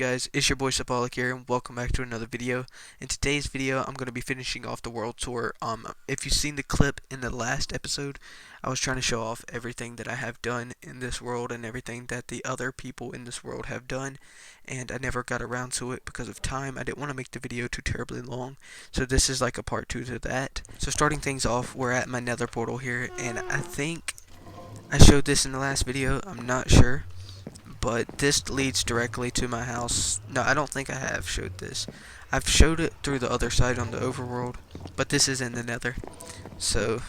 guys, it's your boy Sapalik here and welcome back to another video. In today's video I'm going to be finishing off the world tour. If you've seen the clip in the last episode, I was trying to show off everything that I have done in this world and everything that the other people in this world have done, and I never got around to it because of time. I didn't want to make the video too terribly long, so this is like a part 2 to that. So starting things off, we're at my nether portal here, and I think I showed this in the last video, I'm not sure. But this leads directly to my house. No, I don't think I have showed this. I've showed it through the other side on the overworld, but this is in the nether. So,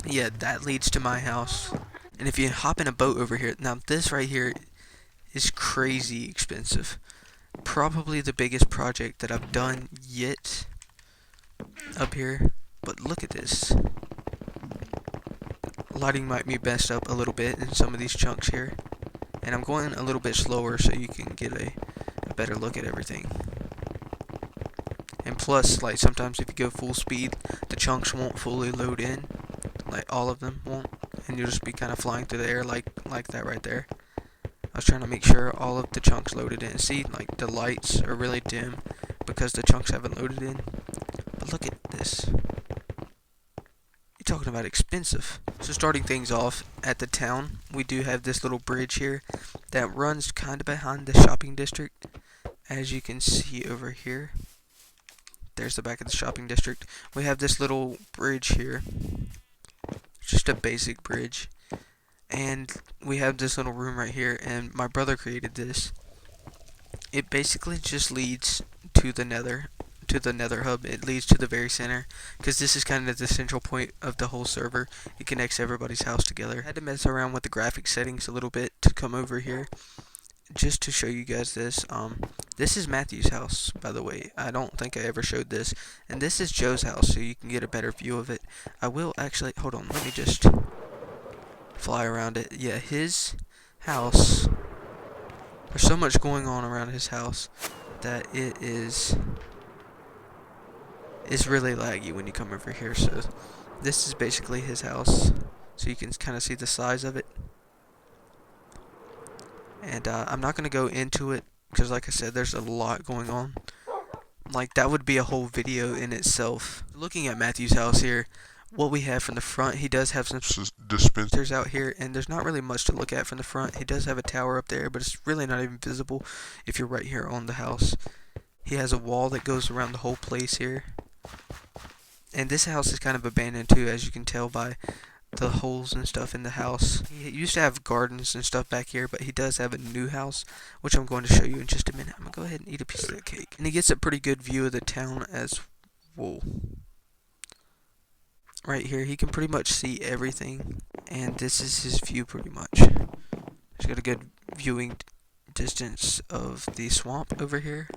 yeah, that leads to my house. And if you hop in a boat over here, now this right here is crazy expensive. Probably the biggest project that I've done yet up here. But look at this. Lighting might be messed up a little bit in some of these chunks here. And I'm going a little bit slower so you can get a better look at everything. And plus, like, sometimes if you go full speed, the chunks won't fully load in. Like, all of them won't. And you'll just be kind of flying through the air like that right there. I was trying to make sure all of the chunks loaded in. See, like, the lights are really dim because the chunks haven't loaded in. But look at this. Talking about expensive. So starting things off at the town, we do have this little bridge here that runs kind of behind the shopping district. As you can see over here, there's the back of the shopping district. We have this little bridge here, just a basic bridge, and we have this little room right here, and my brother created this. It basically just leads to the nether. To the nether hub. It leads to the very center because this is kind of the central point of the whole server. It connects everybody's house together. I had to mess around with the graphic settings a little bit to come over here just to show you guys this. This is Matthew's house, by the way. I don't think I ever showed this, and this is Joe's house, so you can get a better view of it. I will actually, hold on, let me just fly around it. Yeah, his house, there's so much going on around his house that it is really laggy when you come over here. So this is basically his house, so you can kind of see the size of it. And I'm not going to go into it because, like I said, there's a lot going on. Like, that would be a whole video in itself. Looking at Matthew's house here, what we have from the front, he does have some dispensers out here, and there's not really much to look at from the front. He does have a tower up there, but it's really not even visible if you're right here on the house. He has a wall that goes around the whole place here. And this house is kind of abandoned too, as you can tell by the holes and stuff in the house. He used to have gardens and stuff back here, but he does have a new house, which I'm going to show you in just a minute. I'm going to go ahead and eat a piece of that cake. And he gets a pretty good view of the town as well. Right here, he can pretty much see everything. And this is his view pretty much. He's got a good viewing distance of the swamp over here.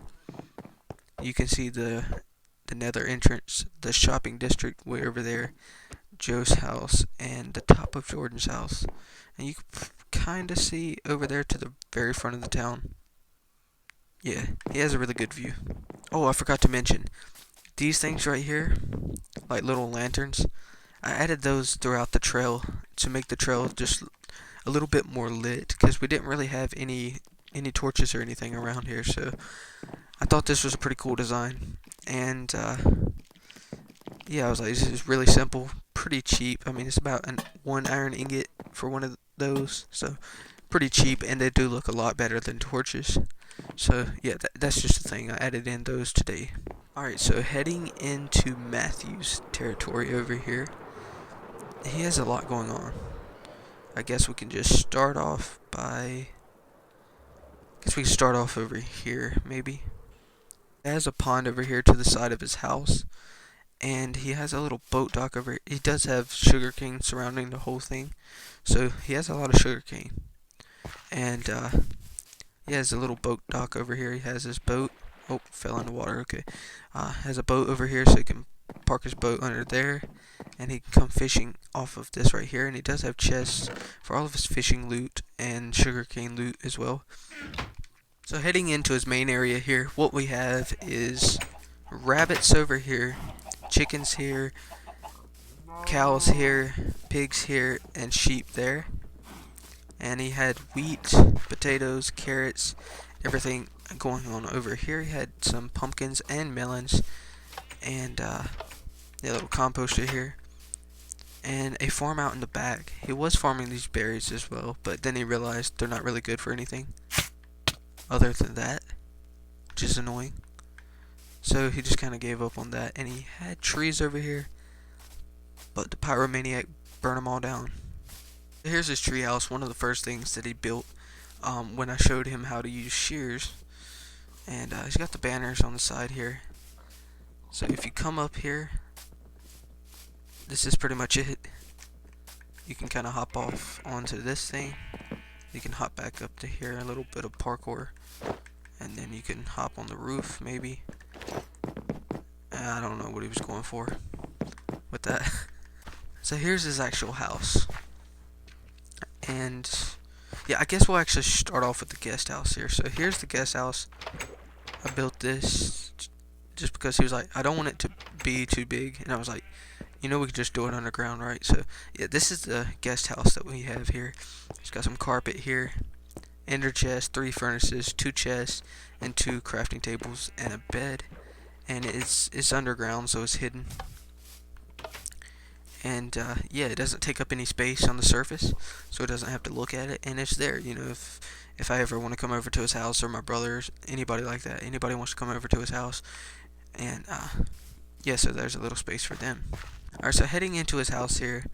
You can see the nether entrance, the shopping district way over there, Joe's house, and the top of Jordan's house. And you can kind of see over there to the very front of the town. Yeah, he has a really good view. Oh, I forgot to mention, these things right here, like little lanterns, I added those throughout the trail to make the trail just a little bit more lit, because we didn't really have any torches or anything around here, so I thought this was a pretty cool design. And yeah, I was like, this is really simple, pretty cheap. I mean, it's about one iron ingot for one of those, so pretty cheap, and they do look a lot better than torches. So yeah, that's just the thing. I added in those today. Alright, so heading into Matthew's territory over here, he has a lot going on. I guess we can just start off by, over here, maybe. He has a pond over here to the side of his house, and he has a little boat dock over here. He does have sugarcane surrounding the whole thing, so he has a lot of sugarcane. And he has a little boat dock over here. He has his boat. Oh, fell in the water. Okay. Has a boat over here, so he can park his boat under there, and he can come fishing off of this right here. And he does have chests for all of his fishing loot and sugarcane loot as well. So heading into his main area here, what we have is rabbits over here, chickens here, cows here, pigs here, and sheep there. And he had wheat, potatoes, carrots, everything going on over here. He had some pumpkins and melons, and a little composter here, and a farm out in the back. He was farming these berries as well, but then he realized they're not really good for anything other than that, which is annoying. So he just kind of gave up on that, and he had trees over here, but the pyromaniac burned them all down. Here's his treehouse, one of the first things that he built when I showed him how to use shears. And he's got the banners on the side here. So if you come up here, this is pretty much it. You can kind of hop off onto this thing. You can hop back up to here, a little bit of parkour. And then you can hop on the roof, maybe. I don't know what he was going for with that. So here's his actual house. And yeah, I guess we'll actually start off with the guest house here. So here's the guest house. I built this just because he was like, I don't want it to be too big. And I was like, we could just do it underground, right? So yeah, this is the guest house that we have here. It's got some carpet here, ender chest, 3 furnaces, 2 chests, and 2 crafting tables, and a bed. And it's underground, so it's hidden. And yeah, it doesn't take up any space on the surface, so it doesn't have to look at it, and it's there. If I ever want to come over to his house, or my brothers, anybody like that, anybody wants to come over to his house, and yeah, so there's a little space for them. Alright, so heading into his house here,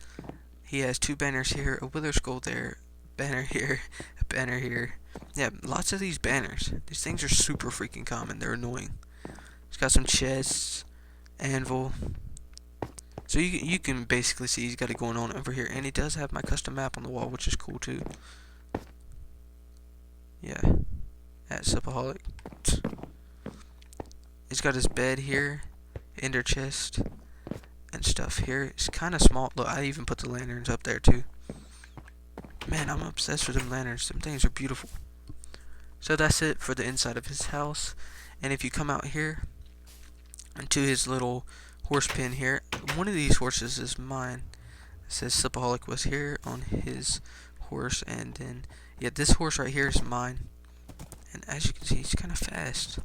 he has 2 banners here, a wither skull there, banner here, a banner here. Yeah, lots of these banners. These things are super freaking common. They're annoying. He's got some chests, anvil. So you can basically see he's got it going on over here, and he does have my custom map on the wall, which is cool too. Yeah, at Supaholic. He's got his bed here, ender chest, and stuff here. It's kind of small. Look, I even put the lanterns up there too. Man, I'm obsessed with them lanterns. Some things are beautiful. So that's it for the inside of his house. And if you come out here into his little horse pen here, one of these horses is mine. It says Supaholic was here on his horse, and then yeah, this horse right here is mine. And as you can see, he's kind of fast.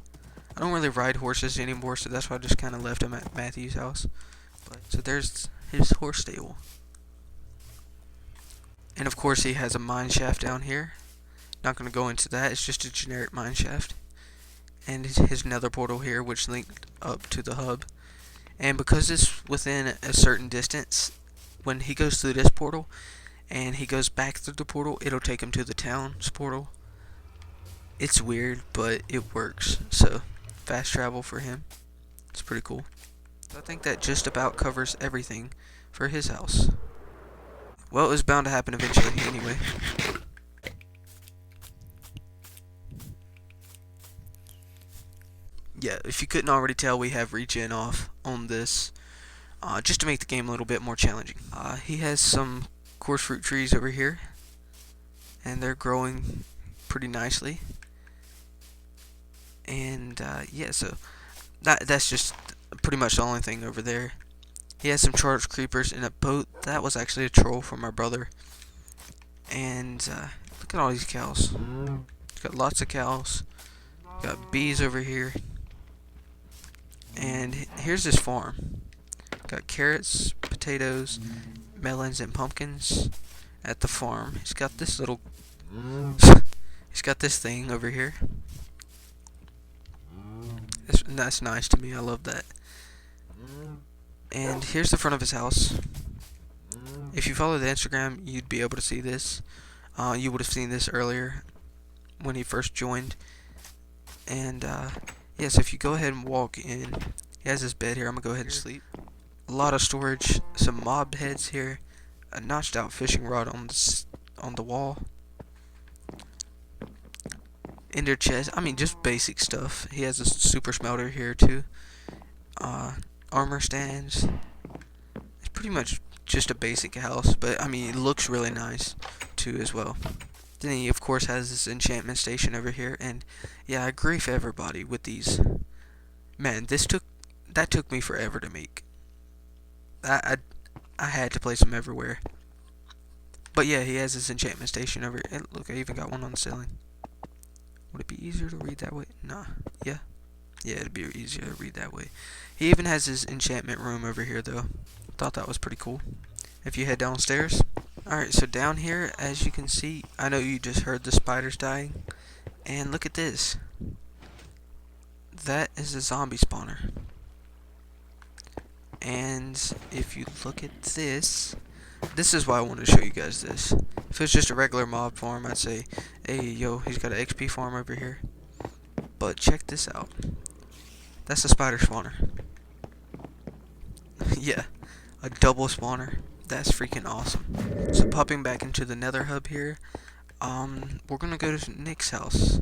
I don't really ride horses anymore, so that's why I just kind of left him at Matthew's house. So there's his horse stable. And of course he has a mine shaft down here. Not going to go into that, it's just a generic mine shaft. And his nether portal here, which linked up to the hub. And because it's within a certain distance, when he goes through this portal and he goes back through the portal, it'll take him to the town's portal. It's weird, but it works. So fast travel for him. It's pretty cool. I think that just about covers everything for his house. Well, it was bound to happen eventually anyway. Yeah, if you couldn't already tell, we have regen off on this, just to make the game a little bit more challenging. He has some coarse fruit trees over here, and they're growing pretty nicely. And yeah, so that's just pretty much the only thing over there. He has some charged creepers in a boat. That was actually a troll from my brother. And look at all these cows. He's got lots of cows. Got bees over here. And here's his farm. Got carrots, potatoes, melons, and pumpkins at the farm. He's got this little he's got this thing over here. That's nice to me. I love that. And here's the front of his house. If you follow the Instagram, you'd be able to see this. You would have seen this earlier when he first joined. And yeah, so if you go ahead and walk in, he has his bed here. I'm gonna go ahead and sleep. A lot of storage, some mob heads here, a notched out fishing rod on the wall, ender chest. I mean, just basic stuff. He has a super smelter here too. Armor stands. It's pretty much just a basic house, but I mean, it looks really nice too as well. Then he of course has this enchantment station over here, and yeah, I agree with everybody with these. Man, that took me forever to make. I had to place them everywhere. But yeah, he has this enchantment station over here. And look, I even got one on the ceiling. Would it be easier to read that way? Nah. Yeah. Yeah, it'd be easier to read that way. He even has his enchantment room over here, though. Thought that was pretty cool. If you head downstairs. Alright, so down here, as you can see, I know you just heard the spiders dying. And look at this. That is a zombie spawner. And if you look at this, this is why I wanted to show you guys this. If it was just a regular mob farm, I'd say, hey, yo, he's got an XP farm over here. But check this out. That's a spider spawner. Yeah, a double spawner. That's freaking awesome. So popping back into the nether hub here, we're gonna go to Nick's house.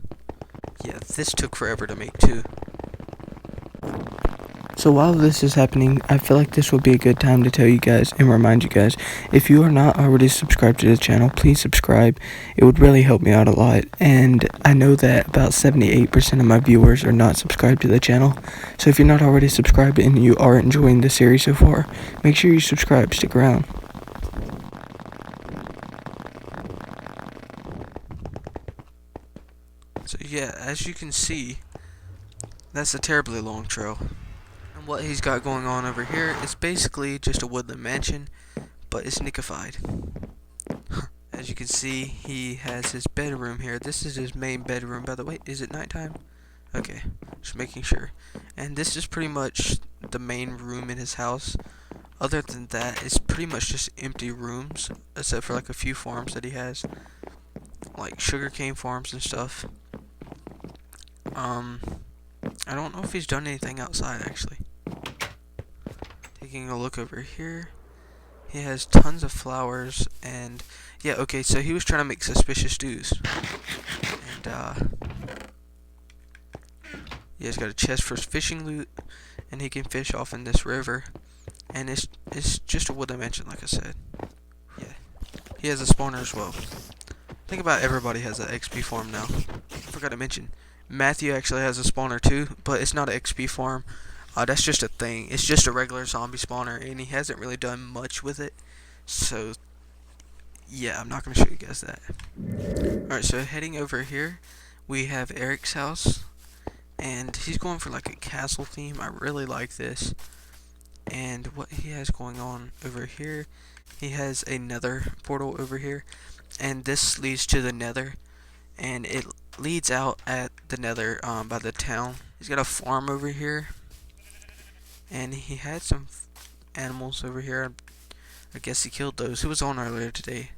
Yeah, this took forever to make too. So while this is happening, I feel like this would be a good time to tell you guys and remind you guys, if you are not already subscribed to the channel, please subscribe. It would really help me out a lot. And I know that about 78% of my viewers are not subscribed to the channel. So if you're not already subscribed and you are enjoying the series so far, make sure you subscribe, stick around. So yeah, as you can see, that's a terribly long trail. And what he's got going on over here is basically just a woodland mansion, but it's nickified. As you can see, he has his bedroom here. This is his main bedroom, by the way. Is it nighttime? Okay, just making sure. And this is pretty much the main room in his house. Other than that, it's pretty much just empty rooms, except for like a few farms that he has, like sugarcane farms and stuff. I don't know if he's done anything outside, actually. Taking a look over here, he has tons of flowers, and yeah, okay, so he was trying to make suspicious stews. And yeah, he's got a chest for his fishing loot, and he can fish off in this river. And it's just a woodland mansion, like I said. Yeah, he has a spawner as well. Think about everybody has an XP farm now. I forgot to mention, Matthew actually has a spawner too, but it's not an XP farm. That's just a thing. It's just a regular zombie spawner, and he hasn't really done much with it. So, yeah, I'm not going to show you guys that. Alright, so heading over here, we have Eric's house. And he's going for like a castle theme. I really like this. And what he has going on over here, he has a nether portal over here. And this leads to the nether. And it leads out at the nether by the town. He's got a farm over here. And he had some animals over here. I guess he killed those. Who was on earlier today?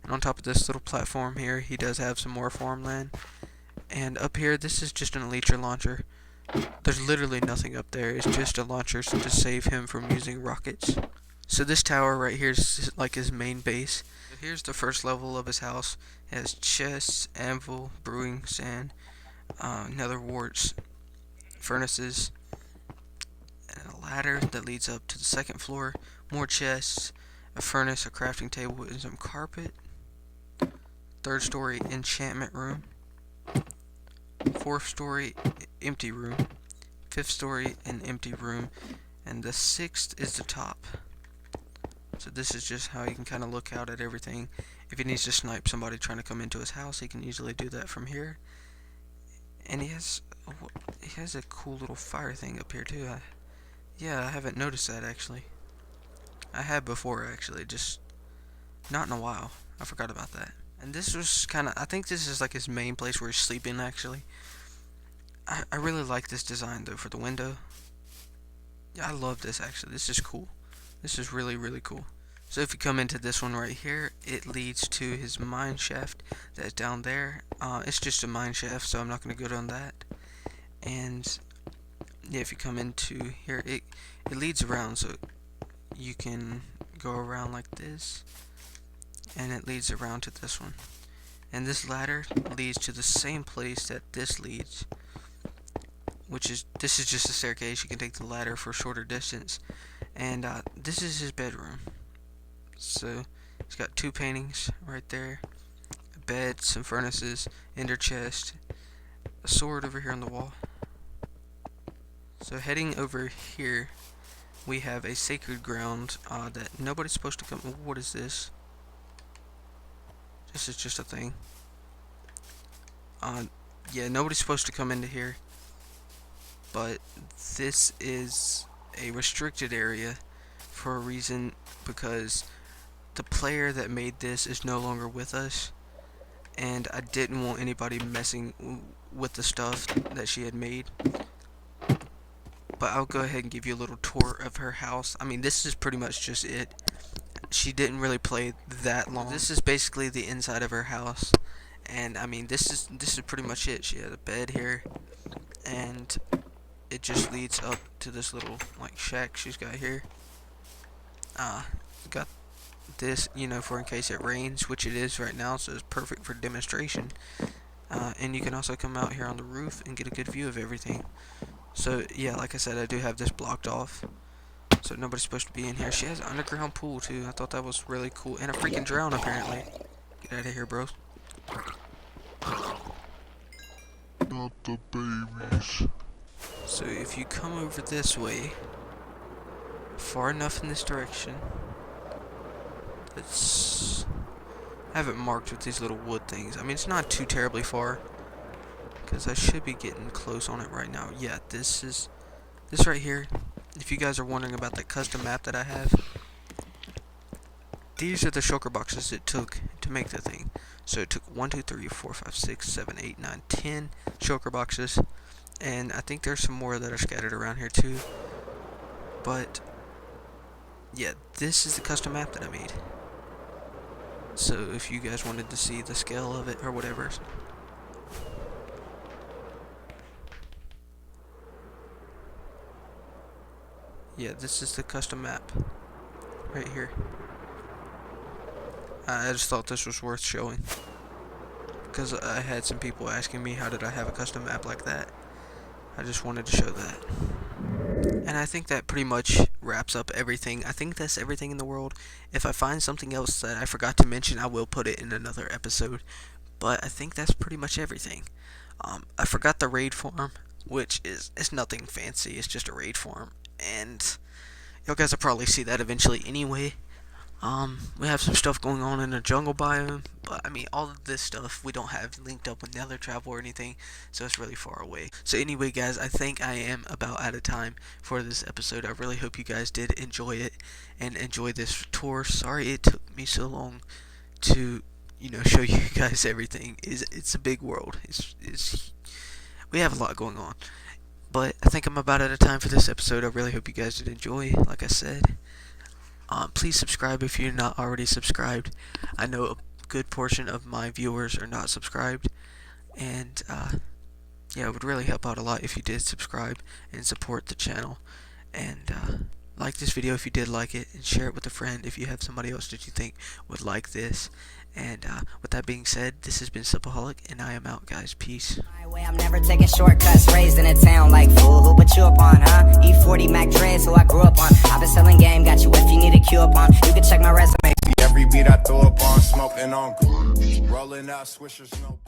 And on top of this little platform here, he does have some more farmland. And up here, this is just an elytra launcher. There's literally nothing up there. It's just a launcher to save him from using rockets. So this tower right here is like his main base. Here's the first level of his house. It has chests, anvil, brewing sand, nether warts, furnaces, and a ladder that leads up to the second floor, more chests, a furnace, a crafting table, and some carpet. Third story, enchantment room. Fourth story, empty room. Fifth story, an empty room. And the sixth is the top. So this is just how he can kind of look out at everything. If he needs to snipe somebody trying to come into his house, he can easily do that from here. And he has a cool little fire thing up here too. Yeah, I haven't noticed that actually. I had before actually, just not in a while. I forgot about that. And this was kind of, I think this is like his main place where he's sleeping actually. I really like this design though for the window. Yeah, I love this actually. This is cool. This is really, really cool. So if you come into this one right here, it leads to his mine shaft that's down there. It's just a mine shaft, so I'm not going to go down that. And yeah, if you come into here, it leads around, so you can go around like this, and it leads around to this one. And this ladder leads to the same place that this leads, this is just a staircase. You can take the ladder for a shorter distance. And this is his bedroom. So he's got two paintings right there, a bed, some furnaces, ender chest, a sword over here on the wall. So heading over here, we have a sacred ground that nobody's supposed to come. What is this? This is just a thing. Yeah, nobody's supposed to come into here, but this is a restricted area for a reason, because the player that made this is no longer with us, and I didn't want anybody messing with the stuff that she had made. But I'll go ahead and give you a little tour of her house. I mean, this is pretty much just it. She didn't really play that long. This is basically the inside of her house, and I mean, this is pretty much it. She has a bed here, and it just leads up to this little like shack she's got here. Got this, you know, for in case it rains, which it is right now, so it's perfect for demonstration. And you can also come out here on the roof and get a good view of everything. So yeah, like I said, I do have this blocked off, so nobody's supposed to be in here. She has an underground pool too. I thought that was really cool, and a freaking drown apparently. Get out of here, bros. Not the babies. So if you come over this way, far enough in this direction, I have it marked with these little wood things. I mean, it's not too terribly far, because I should be getting close on it right now. Yeah, this right here. If you guys are wondering about the custom map that I have, these are the shulker boxes it took to make the thing. So it took 1, 2, 3, 4, 5, 6, 7, 8, 9, 10 shulker boxes, and I think there's some more that are scattered around here too. But yeah, this is the custom map that I made. So if you guys wanted to see the scale of it or whatever. Yeah, this is the custom map right here. I just thought this was worth showing, because I had some people asking me how did I have a custom map like that. I just wanted to show that. And I think that pretty much wraps up everything. I think that's everything in the world. If I find something else that I forgot to mention, I will put it in another episode. But I think that's pretty much everything. I forgot the raid farm, which it's nothing fancy. It's just a raid farm, and you guys will probably see that eventually anyway. We have some stuff going on in the jungle biome, but I mean, all of this stuff we don't have linked up with Nether travel or anything, so it's really far away. So anyway, guys, I think I am about out of time for this episode. I really hope you guys did enjoy it and enjoy this tour. Sorry it took me so long to, you know, show you guys everything. It's a big world. We have a lot going on. But I think I'm about out of time for this episode. I really hope you guys did enjoy, like I said. Please subscribe if you're not already subscribed. I know a good portion of my viewers are not subscribed, and yeah, it would really help out a lot if you did subscribe and support the channel. And like this video if you did like it, and share it with a friend if you have somebody else that you think would like this. And with that being said, this has been Supaholic, and I am out, guys. Peace. I'm never taking shortcuts, raised in a town like fool. Who put you up on, huh? E40 Mac Dre's who I grew up on. I've been selling game, got you if you need a cue up on. You can check my resume. Every beat I throw up on, smoking on, rolling out swishers, no.